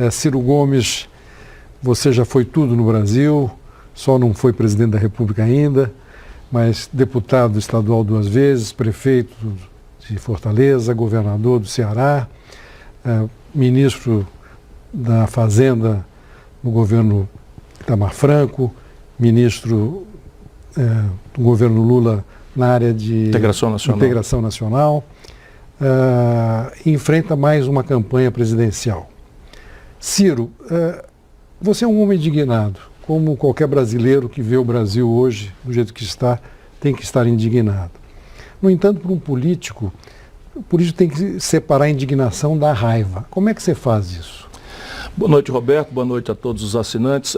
Ciro Gomes, você já foi tudo no Brasil, só não foi presidente da República ainda, mas deputado estadual 2 vezes, prefeito de Fortaleza, governador do Ceará, ministro da Fazenda no governo Itamar Franco, ministro do governo Lula na área de integração nacional, enfrenta mais uma campanha presidencial. Ciro, você é um homem indignado, como qualquer brasileiro que vê o Brasil hoje, do jeito que está, tem que estar indignado. No entanto, para um político, o político tem que separar a indignação da raiva. Como é que você faz isso? Boa noite, Roberto. Boa noite a todos os assinantes.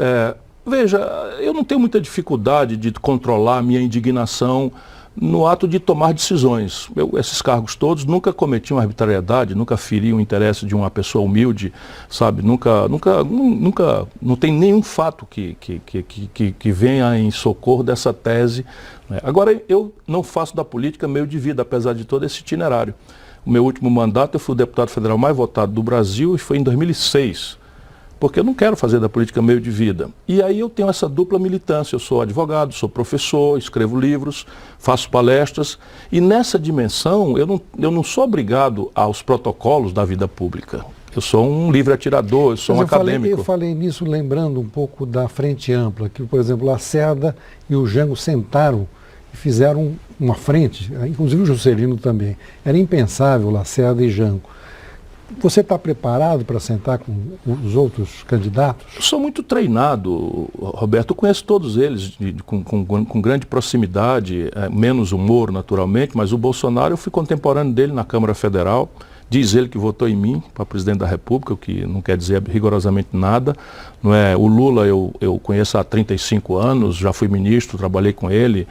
Veja, eu não tenho muita dificuldade de controlar a minha indignação no ato de tomar decisões. Esses cargos todos, nunca cometi uma arbitrariedade, nunca feri o interesse de uma pessoa humilde, sabe? Nunca, não tem nenhum fato que venha em socorro dessa tese, né? Agora, eu não faço da política meio de vida, apesar de todo esse itinerário. O meu último mandato, eu fui o deputado federal mais votado do Brasil e foi em 2006. Porque eu não quero fazer da política meio de vida. E aí eu tenho essa dupla militância. Eu sou advogado, sou professor, escrevo livros, faço palestras. E nessa dimensão, eu não sou obrigado aos protocolos da vida pública. Eu sou um livre atirador, eu sou um acadêmico. Eu falei nisso lembrando um pouco da Frente Ampla, que, por exemplo, Lacerda e o Jango sentaram e fizeram uma frente, inclusive o Juscelino também. Era impensável Lacerda e Jango. Você está preparado para sentar com os outros candidatos? Eu sou muito treinado, Roberto. Eu conheço todos eles com grande proximidade, menos humor, naturalmente, mas o Bolsonaro, eu fui contemporâneo dele na Câmara Federal. Diz ele que votou em mim para presidente da República, o que não quer dizer rigorosamente nada. Não é? O Lula eu conheço há 35 anos, já fui ministro, trabalhei com ele,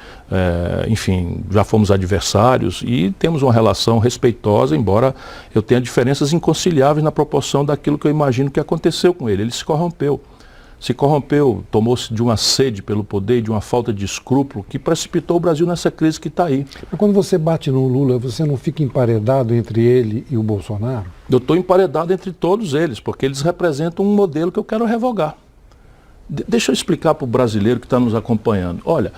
enfim, já fomos adversários e temos uma relação respeitosa, embora eu tenha diferenças inconciliáveis na proporção daquilo que eu imagino que aconteceu com ele. Ele se corrompeu, tomou-se de uma sede pelo poder e de uma falta de escrúpulo que precipitou o Brasil nessa crise que está aí. Quando você bate no Lula, você não fica emparedado entre ele e o Bolsonaro? Eu estou emparedado entre todos eles, porque eles representam um modelo que eu quero revogar. Deixa eu explicar para o brasileiro que está nos acompanhando. Olha,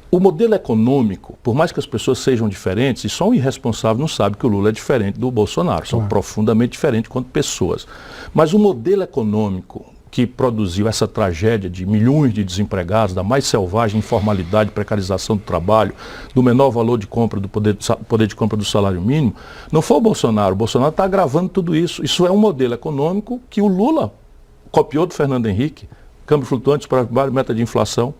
o modelo econômico, por mais que as pessoas sejam diferentes, e só um irresponsável não sabe que o Lula é diferente do Bolsonaro, são profundamente diferentes quanto pessoas. Mas o modelo econômico que produziu essa tragédia de milhões de desempregados, da mais selvagem informalidade, precarização do trabalho, do menor valor de compra, do poder de compra do salário mínimo, não foi o Bolsonaro. O Bolsonaro está agravando tudo isso. Isso é um modelo econômico que o Lula copiou do Fernando Henrique, câmbio flutuante para meta de inflação,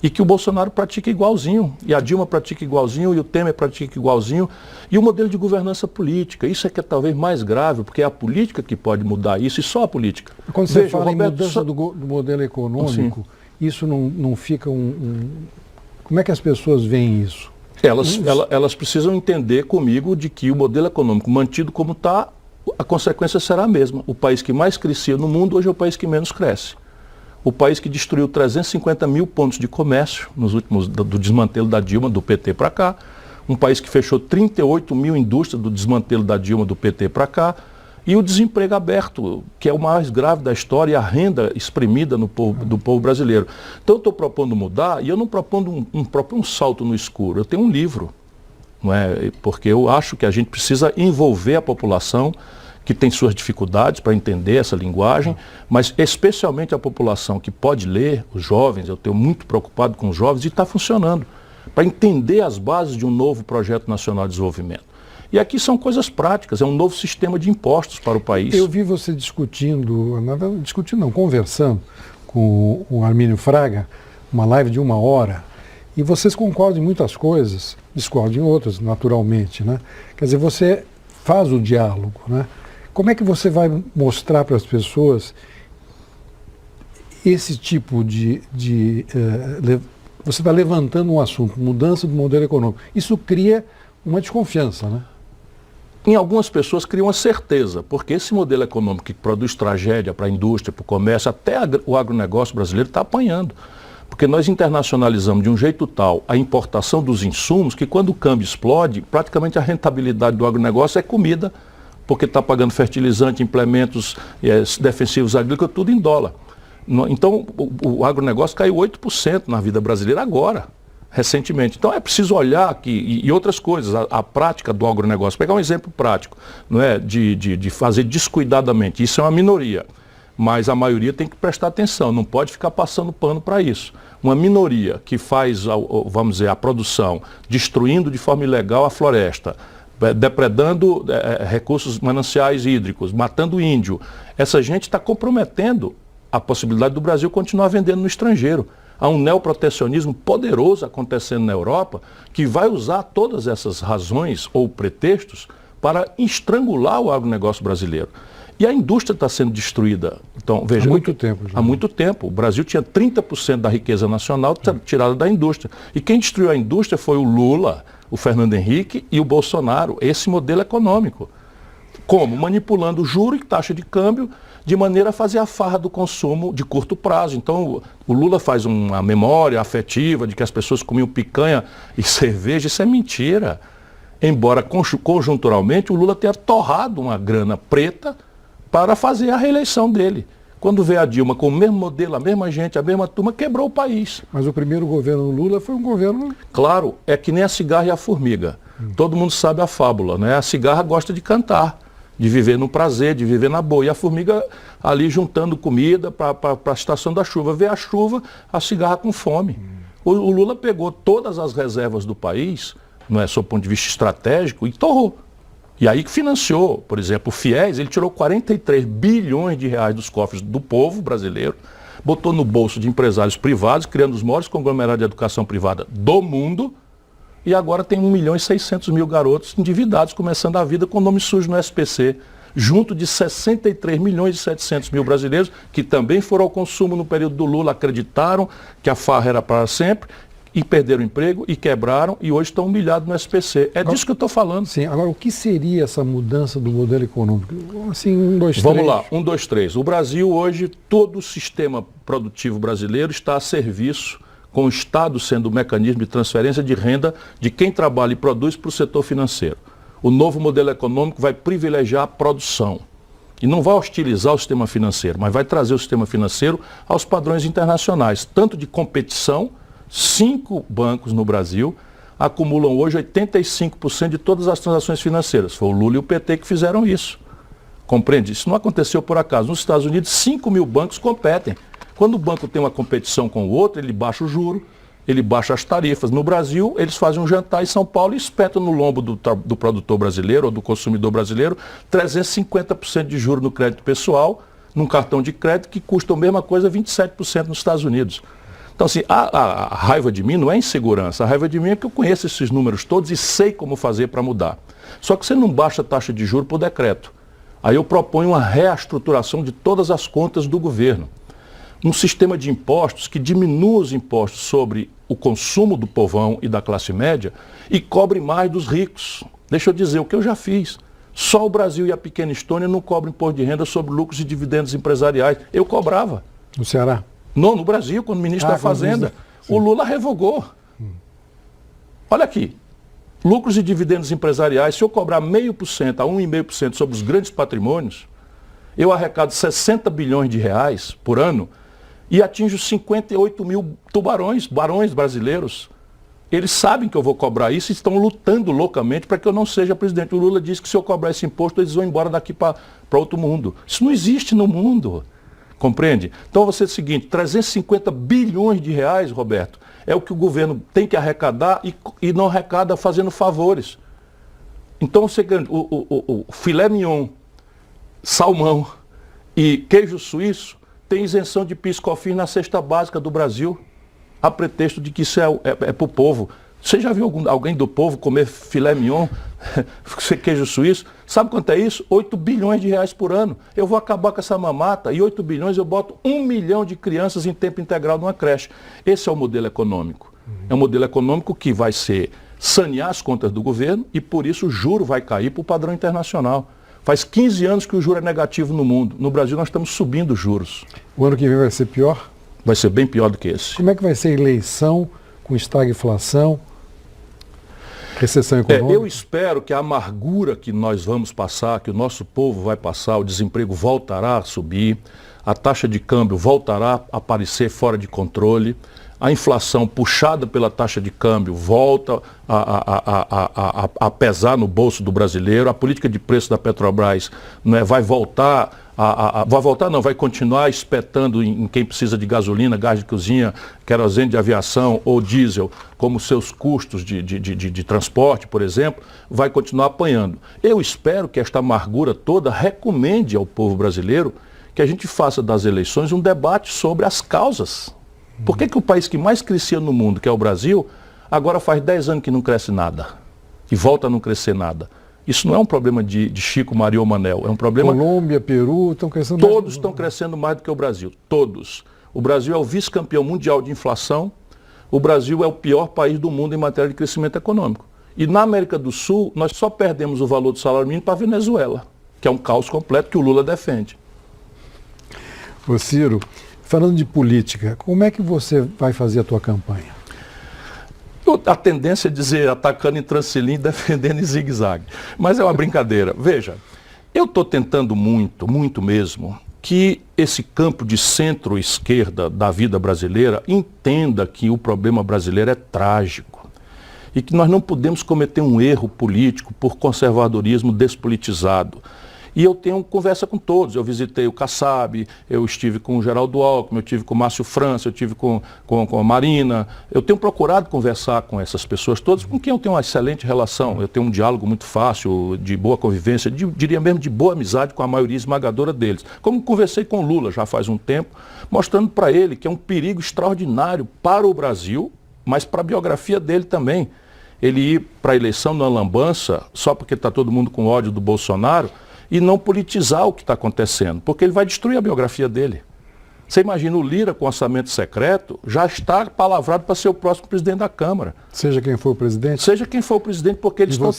e que o Bolsonaro pratica igualzinho, e a Dilma pratica igualzinho, e o Temer pratica igualzinho, e o modelo de governança política. Isso é que é talvez mais grave, porque é a política que pode mudar isso, e só a política. Quando você fala em mudança do modelo econômico, isso não fica Como é que as pessoas veem isso? Elas precisam entender comigo de que o modelo econômico mantido como está, a consequência será a mesma. O país que mais crescia no mundo, hoje é o país que menos cresce. O país que destruiu 350 mil pontos de comércio nos últimos do desmantelo da Dilma, do PT para cá. Um país que fechou 38 mil indústrias do desmantelo da Dilma, do PT para cá. E o desemprego aberto, que é o mais grave da história, e a renda espremida do povo brasileiro. Então eu estou propondo mudar, e eu não propondo um salto no escuro. Eu tenho um livro, não é? Porque eu acho que a gente precisa envolver a população, que tem suas dificuldades para entender essa linguagem, mas especialmente a população que pode ler, os jovens. Eu estou muito preocupado com os jovens, e está funcionando, para entender as bases de um novo projeto nacional de desenvolvimento. E aqui são coisas práticas, é um novo sistema de impostos para o país. Eu vi você conversando com o Armínio Fraga, uma live de 1 hora, e vocês concordam em muitas coisas, discordam em outras, naturalmente, né? Quer dizer, você faz o diálogo, né? Como é que você vai mostrar para as pessoas esse tipo você está levantando um assunto, mudança do modelo econômico. Isso cria uma desconfiança, né? Em algumas pessoas cria uma certeza, porque esse modelo econômico que produz tragédia para a indústria, para o comércio, até o agronegócio brasileiro está apanhando. Porque nós internacionalizamos de um jeito tal a importação dos insumos que, quando o câmbio explode, praticamente a rentabilidade do agronegócio é comida porque está pagando fertilizante, implementos defensivos agrícolas, tudo em dólar. Então, o agronegócio caiu 8% na vida brasileira agora, recentemente. Então, é preciso olhar aqui, e outras coisas, a prática do agronegócio. Pegar um exemplo prático, não é, de fazer descuidadamente. Isso é uma minoria, mas a maioria tem que prestar atenção, não pode ficar passando pano para isso. Uma minoria que faz, vamos dizer, a produção, destruindo de forma ilegal a floresta, depredando recursos mananciais hídricos, matando índio, essa gente está comprometendo a possibilidade do Brasil continuar vendendo no estrangeiro. Há um neoprotecionismo poderoso acontecendo na Europa que vai usar todas essas razões ou pretextos para estrangular o agronegócio brasileiro. E a indústria está sendo destruída. Então, veja, há muito tempo. Já. Há muito tempo. O Brasil tinha 30% da riqueza nacional tirada da indústria. E quem destruiu a indústria foi o Lula, o Fernando Henrique e o Bolsonaro. Esse modelo econômico. Como? Manipulando juro e taxa de câmbio de maneira a fazer a farra do consumo de curto prazo. Então, o Lula faz uma memória afetiva de que as pessoas comiam picanha e cerveja. Isso é mentira. Embora conjunturalmente o Lula tenha torrado uma grana preta para fazer a reeleição dele. Quando veio a Dilma com o mesmo modelo, a mesma gente, a mesma turma, quebrou o país. Mas o primeiro governo Lula foi um governo... Claro, é que nem a cigarra e a formiga. Todo mundo sabe a fábula, né? A cigarra gosta de cantar, de viver no prazer, de viver na boa. E a formiga ali juntando comida para a estação da chuva. Vê a chuva, a cigarra com fome. O Lula pegou todas as reservas do país, não é, sob o ponto de vista estratégico, e torrou. E aí que financiou, por exemplo, o FIES, ele tirou 43 bilhões de reais dos cofres do povo brasileiro, botou no bolso de empresários privados, criando os maiores conglomerados de educação privada do mundo, e agora tem 1.600.000 garotos endividados, começando a vida com nome sujo no SPC, junto de 63.700.000 brasileiros, que também foram ao consumo no período do Lula, acreditaram que a farra era para sempre, e perderam o emprego, e quebraram, e hoje estão humilhados no SPC. É disso que eu estou falando. Sim, agora o que seria essa mudança do modelo econômico? Assim, 1, 2, 3. Vamos lá, 1, 2, 3. O Brasil hoje, todo o sistema produtivo brasileiro está a serviço, com o Estado sendo o mecanismo de transferência de renda de quem trabalha e produz para o setor financeiro. O novo modelo econômico vai privilegiar a produção. E não vai hostilizar o sistema financeiro, mas vai trazer o sistema financeiro aos padrões internacionais, tanto de competição. 5 bancos no Brasil acumulam hoje 85% de todas as transações financeiras. Foi o Lula e o PT que fizeram isso. Compreende? Isso não aconteceu por acaso. Nos Estados Unidos, 5.000 bancos competem. Quando o banco tem uma competição com o outro, ele baixa o juro, ele baixa as tarifas. No Brasil, eles fazem um jantar em São Paulo e espetam no lombo do produtor brasileiro ou do consumidor brasileiro 350% de juro no crédito pessoal, num cartão de crédito que custa a mesma coisa 27% nos Estados Unidos. Então, assim, a raiva de mim não é insegurança. A raiva de mim é que eu conheço esses números todos e sei como fazer para mudar. Só que você não baixa a taxa de juros por decreto. Aí eu proponho uma reestruturação de todas as contas do governo. Um sistema de impostos que diminua os impostos sobre o consumo do povão e da classe média e cobre mais dos ricos. Deixa eu dizer o que eu já fiz. Só o Brasil e a pequena Estônia não cobram imposto de renda sobre lucros e dividendos empresariais. Eu cobrava. No Ceará? Não, no Brasil, quando ministro da Fazenda, o Lula revogou. Olha aqui, lucros e dividendos empresariais, se eu cobrar 0,5% a 1,5% sobre os grandes patrimônios, eu arrecado 60 bilhões de reais por ano e atinjo 58 mil barões brasileiros. Eles sabem que eu vou cobrar isso e estão lutando loucamente para que eu não seja presidente. O Lula disse que se eu cobrar esse imposto, eles vão embora daqui para outro mundo. Isso não existe no mundo. Compreende? Então você é o seguinte, 350 bilhões de reais, Roberto, é o que o governo tem que arrecadar e não arrecada fazendo favores. Então você o filé mignon, salmão e queijo suíço tem isenção de PIS/COFINS na cesta básica do Brasil, a pretexto de que isso é para o povo. Você já viu alguém do povo comer filé mignon, queijo suíço? Sabe quanto é isso? 8 bilhões de reais por ano. Eu vou acabar com essa mamata e 8 bilhões eu boto 1 milhão de crianças em tempo integral numa creche. Esse é o modelo econômico. É um modelo econômico que vai sanear as contas do governo e por isso o juro vai cair para o padrão internacional. Faz 15 anos que o juro é negativo no mundo. No Brasil nós estamos subindo os juros. O ano que vem vai ser pior? Vai ser bem pior do que esse. Como é que vai ser a eleição com estagflação? Recessão econômica? Eu espero que a amargura que nós vamos passar, que o nosso povo vai passar, o desemprego voltará a subir, a taxa de câmbio voltará a aparecer fora de controle, a inflação puxada pela taxa de câmbio volta a pesar no bolso do brasileiro, a política de preço da Petrobras vai continuar espetando em quem precisa de gasolina, gás de cozinha, querosene de aviação ou diesel, como seus custos de transporte, por exemplo, vai continuar apanhando. Eu espero que esta amargura toda recomende ao povo brasileiro que a gente faça das eleições um debate sobre as causas. Por que o país que mais crescia no mundo, que é o Brasil, agora faz 10 anos que não cresce nada e volta a não crescer nada? Isso não é um problema de Chico, Maria ou Manel, é um problema... Colômbia, Peru estão crescendo mais... Todos estão crescendo mais do que o Brasil, todos. O Brasil é o vice-campeão mundial de inflação, o Brasil é o pior país do mundo em matéria de crescimento econômico. E na América do Sul, nós só perdemos o valor do salário mínimo para a Venezuela, que é um caos completo que o Lula defende. Ô Ciro, falando de política, como é que você vai fazer a tua campanha? A tendência é dizer atacando em transilinho e defendendo em zigue-zague. Mas é uma brincadeira. Veja, eu estou tentando muito mesmo, que esse campo de centro-esquerda da vida brasileira entenda que o problema brasileiro é trágico e que nós não podemos cometer um erro político por conservadorismo despolitizado. E eu tenho conversa com todos. Eu visitei o Kassab, eu estive com o Geraldo Alckmin, eu estive com o Márcio França, eu estive com a Marina. Eu tenho procurado conversar com essas pessoas todas, com quem eu tenho uma excelente relação. Eu tenho um diálogo muito fácil, de boa convivência, diria mesmo de boa amizade com a maioria esmagadora deles. Como conversei com o Lula já faz um tempo, mostrando para ele que é um perigo extraordinário para o Brasil, mas para a biografia dele também. Ele ir para a eleição na lambança, só porque está todo mundo com ódio do Bolsonaro, e não politizar o que está acontecendo, porque ele vai destruir a biografia dele. Você imagina o Lira com orçamento secreto, já está palavrado para ser o próximo presidente da Câmara. Seja quem for o presidente? Seja quem for o presidente, porque eles estão...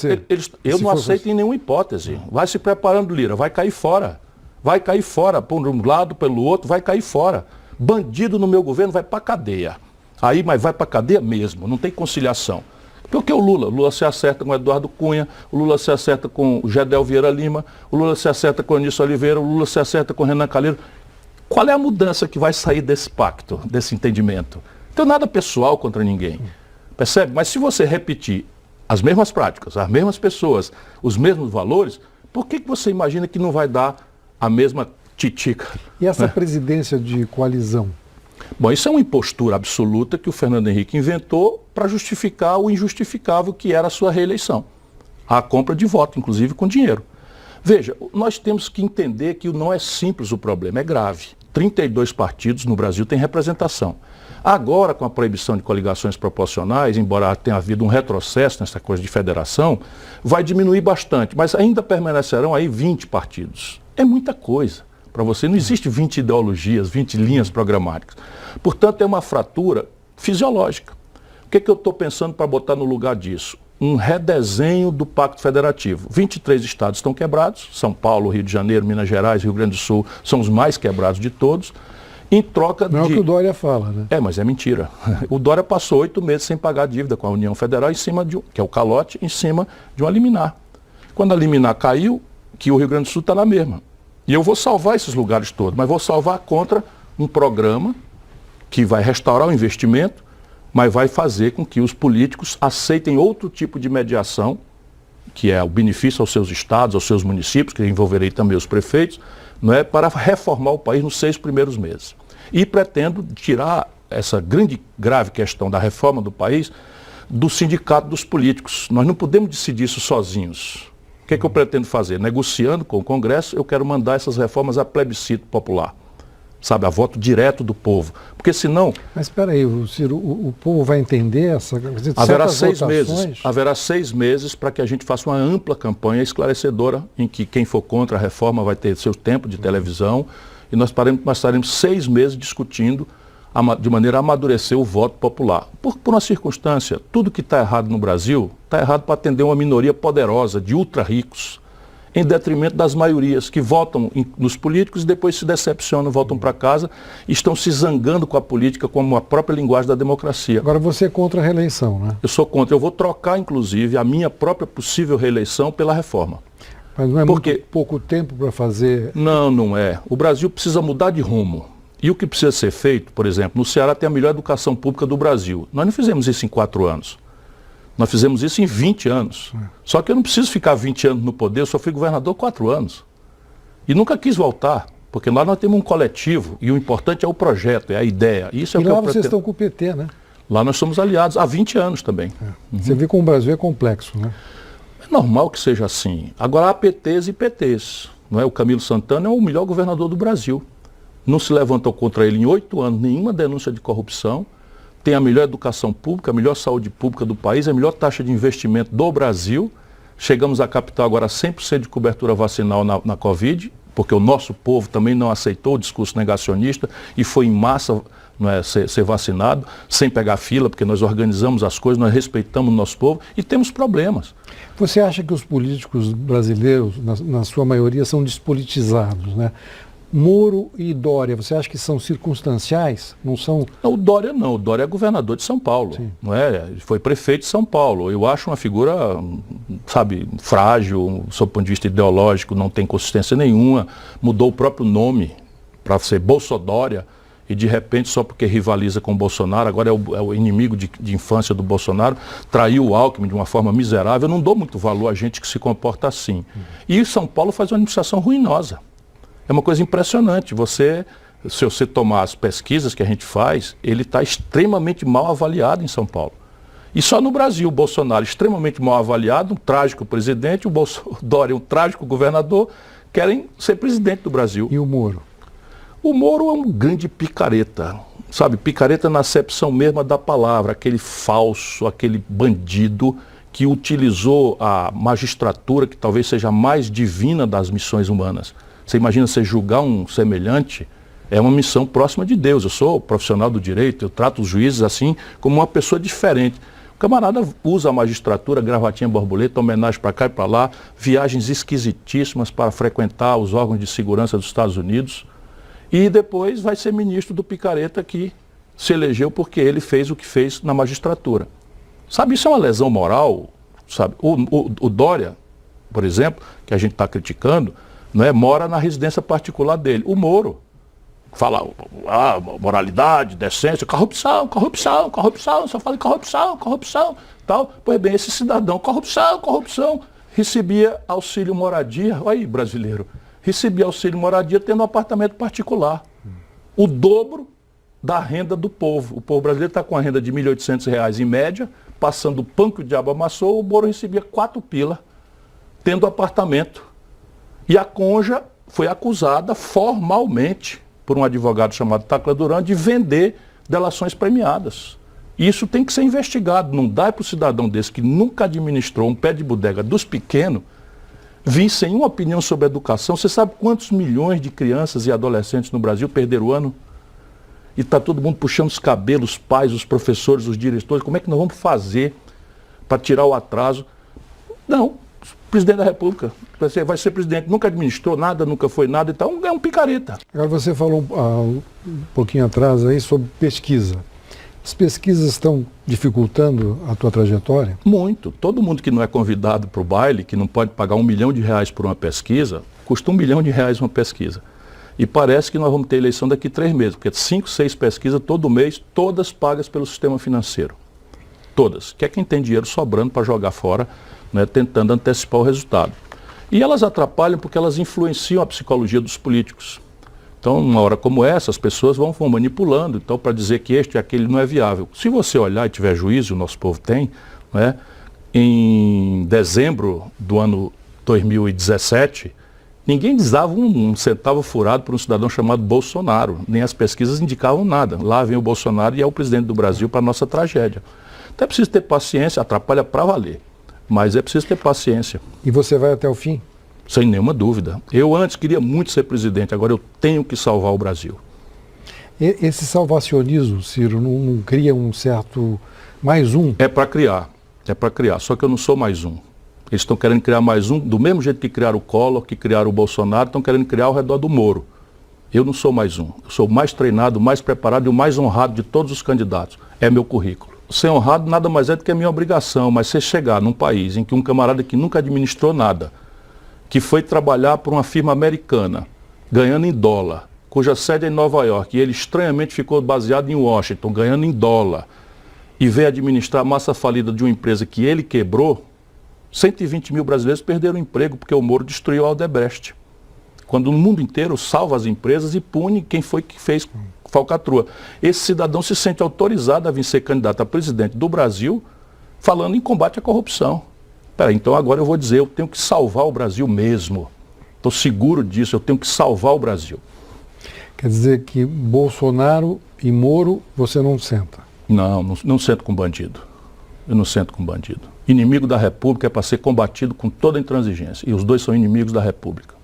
Eu não aceito em nenhuma hipótese. Vai se preparando, Lira, vai cair fora. Vai cair fora, por um lado, pelo outro, vai cair fora. Bandido no meu governo vai para a cadeia. Aí, mas vai para a cadeia mesmo, não tem conciliação. Porque o Lula se acerta com o Eduardo Cunha, o Lula se acerta com o Gedel Vieira Lima, o Lula se acerta com o Anísio Oliveira, o Lula se acerta com o Renan Calheiro. Qual é a mudança que vai sair desse pacto, desse entendimento? Não tem nada pessoal contra ninguém, percebe? Mas se você repetir as mesmas práticas, as mesmas pessoas, os mesmos valores, por que você imagina que não vai dar a mesma titica? E essa presidência de coalizão? Bom, isso é uma impostura absoluta que o Fernando Henrique inventou para justificar o injustificável que era a sua reeleição. A compra de voto, inclusive com dinheiro. Veja, nós temos que entender que não é simples o problema, é grave. 32 partidos no Brasil têm representação. Agora, com a proibição de coligações proporcionais, embora tenha havido um retrocesso nessa coisa de federação, vai diminuir bastante, mas ainda permanecerão aí 20 partidos. É muita coisa. Para você não existe 20 ideologias, 20 linhas programáticas. Portanto, é uma fratura fisiológica. O que eu estou pensando para botar no lugar disso? Um redesenho do Pacto Federativo. 23 estados estão quebrados, São Paulo, Rio de Janeiro, Minas Gerais, Rio Grande do Sul são os mais quebrados de todos, em troca Não é o que o Dória fala, né? É, mas é mentira. O Dória passou 8 meses sem pagar a dívida com a União Federal, em cima que é o calote, em cima de uma liminar. Quando a liminar caiu, que o Rio Grande do Sul está na mesma. E eu vou salvar esses lugares todos, mas vou salvar contra um programa que vai restaurar o investimento, mas vai fazer com que os políticos aceitem outro tipo de mediação, que é o benefício aos seus estados, aos seus municípios, que envolverei também os prefeitos, não é, para reformar o país nos 6 primeiros meses. E pretendo tirar essa grave questão da reforma do país do sindicato dos políticos. Nós não podemos decidir isso sozinhos. O que eu pretendo fazer? Negociando com o Congresso, eu quero mandar essas reformas a plebiscito popular. Sabe, a voto direto do povo. Porque senão... Mas espera aí, Ciro, o povo vai entender essa... Haverá 6 meses. Haverá 6 meses para que a gente faça uma ampla campanha esclarecedora, em que quem for contra a reforma vai ter seu tempo de televisão, e nós estaremos 6 meses discutindo de maneira a amadurecer o voto popular. Por uma circunstância, tudo que está errado no Brasil, está errado para atender uma minoria poderosa de ultra-ricos. em detrimento das maiorias que votam nos políticos e depois se decepcionam, voltam para casa e estão se zangando com a política como a própria linguagem da democracia. Agora você é contra a reeleição, né? Eu sou contra. Eu vou trocar, inclusive, a minha própria possível reeleição pela reforma. Mas não é Porque... muito pouco tempo para fazer... Não, não é. O Brasil precisa mudar de rumo. E o que precisa ser feito, por exemplo, no Ceará tem a melhor educação pública do Brasil. Nós não fizemos isso em 4 anos. Nós fizemos isso em 20 anos. Só que eu não preciso ficar 20 anos no poder, eu só fui governador 4 anos. E nunca quis voltar, porque lá nós temos um coletivo e o importante é o projeto, é a ideia. Isso é e o que lá vocês estão com o PT, né? Lá nós somos aliados há 20 anos também. Você vê como o Brasil é complexo, né? É normal que seja assim. Agora há PTs e PTs. Não é? O Camilo Santana é o melhor governador do Brasil. Não se levantou contra ele em 8 anos nenhuma denúncia de corrupção. Tem a melhor educação pública, a melhor saúde pública do país, a melhor taxa de investimento do Brasil. Chegamos à capital agora a 100% de cobertura vacinal na Covid, porque o nosso povo também não aceitou o discurso negacionista e foi em massa, não é, ser vacinado, sem pegar fila, porque nós organizamos as coisas, nós respeitamos o nosso povo e temos problemas. Você acha que os políticos brasileiros, na sua maioria, são despolitizados, né? Moro e Dória, você acha que são circunstanciais? Não são... Não, o Dória não. O Dória é governador de São Paulo. Sim. Não é? Ele foi prefeito de São Paulo. Eu acho uma figura, sabe, frágil, do ponto de vista ideológico, não tem consistência nenhuma. Mudou o próprio nome para ser Bolsodória e de repente, só porque rivaliza com o Bolsonaro, agora é o inimigo de infância do Bolsonaro, traiu o Alckmin de uma forma miserável. Eu não dou muito valor a gente que se comporta assim. E São Paulo faz uma administração ruinosa. É uma coisa impressionante. Se você tomar as pesquisas que a gente faz, ele está extremamente mal avaliado em São Paulo. E só no Brasil, o Bolsonaro extremamente mal avaliado, um trágico presidente, o Dória um trágico governador, querem ser presidente do Brasil. E o Moro? O Moro é um grande picareta, sabe? Picareta na acepção mesma da palavra, aquele falso, aquele bandido que utilizou a magistratura, que talvez seja a mais divina das missões humanas. Você imagina você julgar um semelhante, é uma missão próxima de Deus. Eu sou profissional do direito, eu trato os juízes assim como uma pessoa diferente. O camarada usa a magistratura, gravatinha borboleta, homenagem para cá e para lá, viagens esquisitíssimas para frequentar os órgãos de segurança dos Estados Unidos e depois vai ser ministro do picareta que se elegeu porque ele fez o que fez na magistratura. Sabe, isso é uma lesão moral, sabe? O Dória, por exemplo, que a gente está criticando, não é, mora na residência particular dele. O Moro fala moralidade, decência, corrupção, corrupção, corrupção, só fala em corrupção, corrupção, tal. Pois bem, esse cidadão, corrupção, corrupção, recebia auxílio moradia, olha aí, brasileiro, recebia auxílio moradia tendo um apartamento particular. O dobro da renda do povo. O povo brasileiro está com a renda de R$ 1.800 em média, passando o pão que o diabo amassou, o Moro recebia 4 pila, tendo apartamento. E a Conja foi acusada formalmente por um advogado chamado Tacla Duran de vender delações premiadas. Isso tem que ser investigado. Não dá para o cidadão desse que nunca administrou um pé de bodega dos pequenos vir sem uma opinião sobre educação. Você sabe quantos milhões de crianças e adolescentes no Brasil perderam o ano? E está todo mundo puxando os cabelos, os pais, os professores, os diretores. Como é que nós vamos fazer para tirar o atraso? Não. Presidente da República, vai ser presidente, nunca administrou nada, nunca foi nada, então é um picareta. Agora você falou um pouquinho atrás aí sobre pesquisa. As pesquisas estão dificultando a tua trajetória? Muito. Todo mundo que não é convidado para o baile, que não pode pagar R$ 1 milhão por uma pesquisa, custa R$ 1 milhão uma pesquisa. E parece que nós vamos ter eleição daqui a 3 meses, porque 5, 6 pesquisas todo mês, todas pagas pelo sistema financeiro. Todas. Que é quem tem dinheiro sobrando para jogar fora, né, tentando antecipar o resultado. E elas atrapalham porque elas influenciam a psicologia dos políticos. Então, numa hora como essa, as pessoas vão manipulando, então, para dizer que este e aquele não é viável. Se você olhar e tiver juízo, o nosso povo tem, né, em dezembro do ano 2017, ninguém dava um centavo furado para um cidadão chamado Bolsonaro, nem as pesquisas indicavam nada. Lá vem o Bolsonaro e é o presidente do Brasil para a nossa tragédia. Então é preciso ter paciência, atrapalha para valer. Mas é preciso ter paciência. E você vai até o fim? Sem nenhuma dúvida. Eu antes queria muito ser presidente, agora eu tenho que salvar o Brasil. Esse salvacionismo, Ciro, não cria um certo mais um? É para criar, só que eu não sou mais um. Eles estão querendo criar mais um, do mesmo jeito que criaram o Collor, que criaram o Bolsonaro, estão querendo criar ao redor do Moro. Eu não sou mais um. Eu sou o mais treinado, o mais preparado e o mais honrado de todos os candidatos. É meu currículo. Ser honrado nada mais é do que a minha obrigação, mas você chegar num país em que um camarada que nunca administrou nada, que foi trabalhar por uma firma americana, ganhando em dólar, cuja sede é em Nova York, e ele estranhamente ficou baseado em Washington, ganhando em dólar, e veio administrar a massa falida de uma empresa que ele quebrou, 120 mil brasileiros perderam o emprego porque o Moro destruiu a Odebrecht. Quando no mundo inteiro salva as empresas e pune quem foi que fez falcatrua. Esse cidadão se sente autorizado a vir ser candidato a presidente do Brasil falando em combate à corrupção. Peraí, então agora eu vou dizer, eu tenho que salvar o Brasil mesmo. Estou seguro disso, eu tenho que salvar o Brasil. Quer dizer que Bolsonaro e Moro você não senta? Não sento com bandido. Eu não sento com bandido. Inimigo da República é para ser combatido com toda intransigência. E os dois são inimigos da República.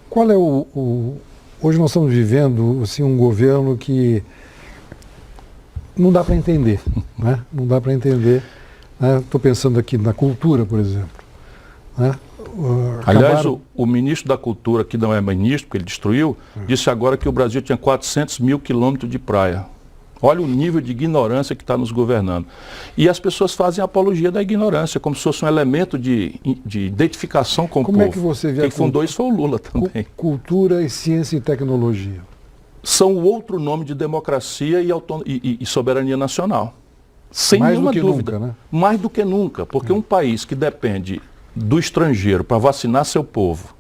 Qual é Hoje nós estamos vivendo assim, um governo que não dá para entender. Né? Não dá para entender. Estou pensando aqui na cultura, por exemplo. Né? Aliás, o ministro da Cultura, que não é ministro, porque ele destruiu, disse agora que o Brasil tinha 400 mil quilômetros de praia. Olha o nível de ignorância que está nos governando. E as pessoas fazem apologia da ignorância, como se fosse um elemento de identificação com o povo. Como é que você vê Quem fundou isso foi o Lula também. Cultura e ciência e tecnologia. São o outro nome de democracia e soberania nacional. Sem Mais nenhuma do que dúvida. nunca, né? Mais do que nunca, porque um país que depende do estrangeiro para vacinar seu povo,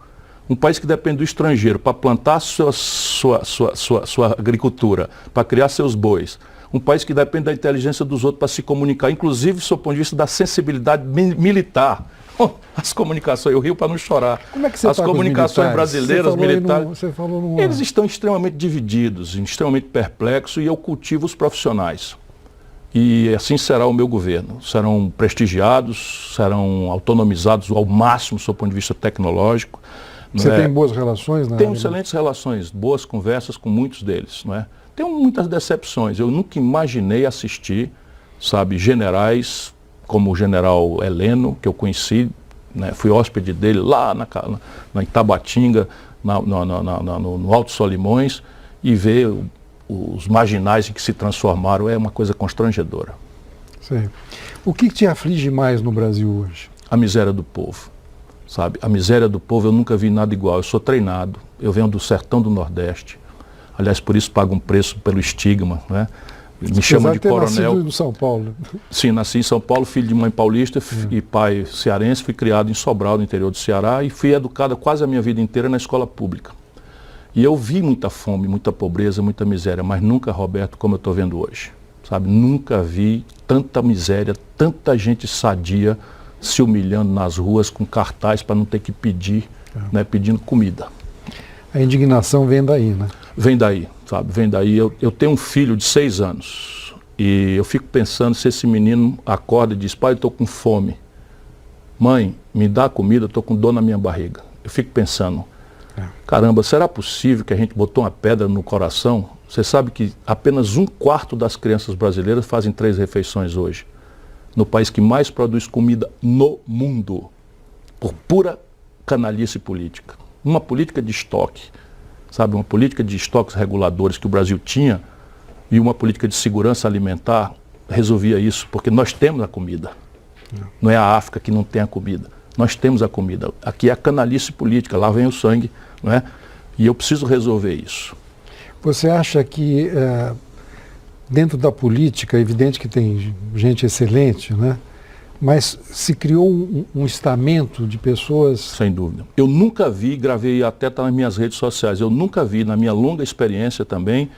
um país que depende do estrangeiro para plantar sua agricultura, para criar seus bois, um país que depende da inteligência dos outros para se comunicar, inclusive do ponto de vista da sensibilidade militar. As comunicações, eu rio para não chorar. Como é que você As comunicações brasileiras, militares, eles estão extremamente divididos, extremamente perplexos, e eu cultivo os profissionais. E assim será o meu governo. Serão prestigiados, serão autonomizados ao máximo do ponto de vista tecnológico. Você tem boas relações? Tenho excelentes relações, boas conversas com muitos deles. Não é? Tenho muitas decepções. Eu nunca imaginei assistir, generais como o general Heleno, que eu conheci, né? Fui hóspede dele lá na Itabatinga, no Alto Solimões, e ver os marginais em que se transformaram é uma coisa constrangedora. Sim. O que te aflige mais no Brasil hoje? A miséria do povo. A miséria do povo eu nunca vi nada igual. Eu sou treinado, eu venho do sertão do Nordeste. Aliás, por isso pago um preço pelo estigma, né? Me chamam de coronel. Nascido em São Paulo. Sim, nasci em São Paulo, filho de mãe paulista e pai cearense. Fui criado em Sobral, no interior do Ceará, e fui educado quase a minha vida inteira na escola pública. E eu vi muita fome, muita pobreza, muita miséria, mas nunca, Roberto, como eu estou vendo hoje. Nunca vi tanta miséria, tanta gente sadia se humilhando nas ruas com cartaz para não ter que pedir, né, pedindo comida. A indignação vem daí, né? Vem daí, vem daí. Eu tenho um filho de 6 anos e eu fico pensando se esse menino acorda e diz: pai, eu estou com fome. Mãe, me dá comida, eu estou com dor na minha barriga. Eu fico pensando, caramba, será possível que a gente botou uma pedra no coração? Você sabe que apenas 1/4 das crianças brasileiras fazem 3 refeições hoje. No país que mais produz comida no mundo, por pura canalice política. Uma política de estoque, uma política de estoques reguladores que o Brasil tinha, e uma política de segurança alimentar resolvia isso, porque nós temos a comida. Não é a África que não tem a comida. Nós temos a comida. Aqui é a canalice política, lá vem o sangue, não é? E eu preciso resolver isso. Você acha que dentro da política, é evidente que tem gente excelente, né? Mas se criou um estamento de pessoas... Sem dúvida. Eu nunca vi, gravei até nas minhas redes sociais, eu nunca vi, na minha longa experiência também,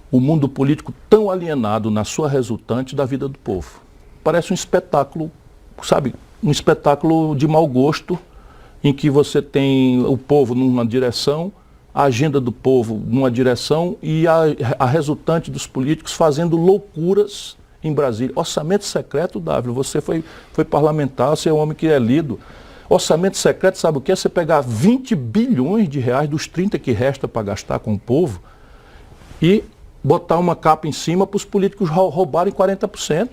o mundo político tão alienado na sua resultante da vida do povo. Parece um espetáculo, um espetáculo de mau gosto, em que você tem o povo numa direção, a agenda do povo numa direção e a resultante dos políticos fazendo loucuras em Brasília. Orçamento secreto, Dávila, você foi parlamentar, você é um homem que é lido. Orçamento secreto, sabe o que é? Você pegar 20 bilhões de reais dos 30 que resta para gastar com o povo e botar uma capa em cima para os políticos roubarem 40%.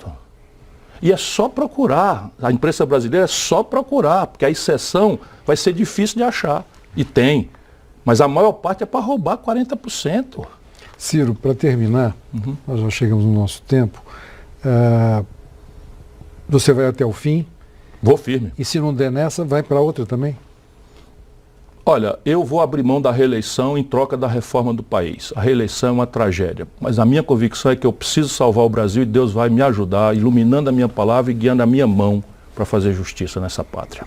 E é só procurar. A imprensa brasileira é só procurar, porque a exceção vai ser difícil de achar. E tem. Mas a maior parte é para roubar 40%. Ciro, para terminar, nós já chegamos no nosso tempo. Você vai até o fim? Vou firme. E se não der nessa, vai para outra também? Olha, eu vou abrir mão da reeleição em troca da reforma do país. A reeleição é uma tragédia, mas a minha convicção é que eu preciso salvar o Brasil e Deus vai me ajudar, iluminando a minha palavra e guiando a minha mão para fazer justiça nessa pátria.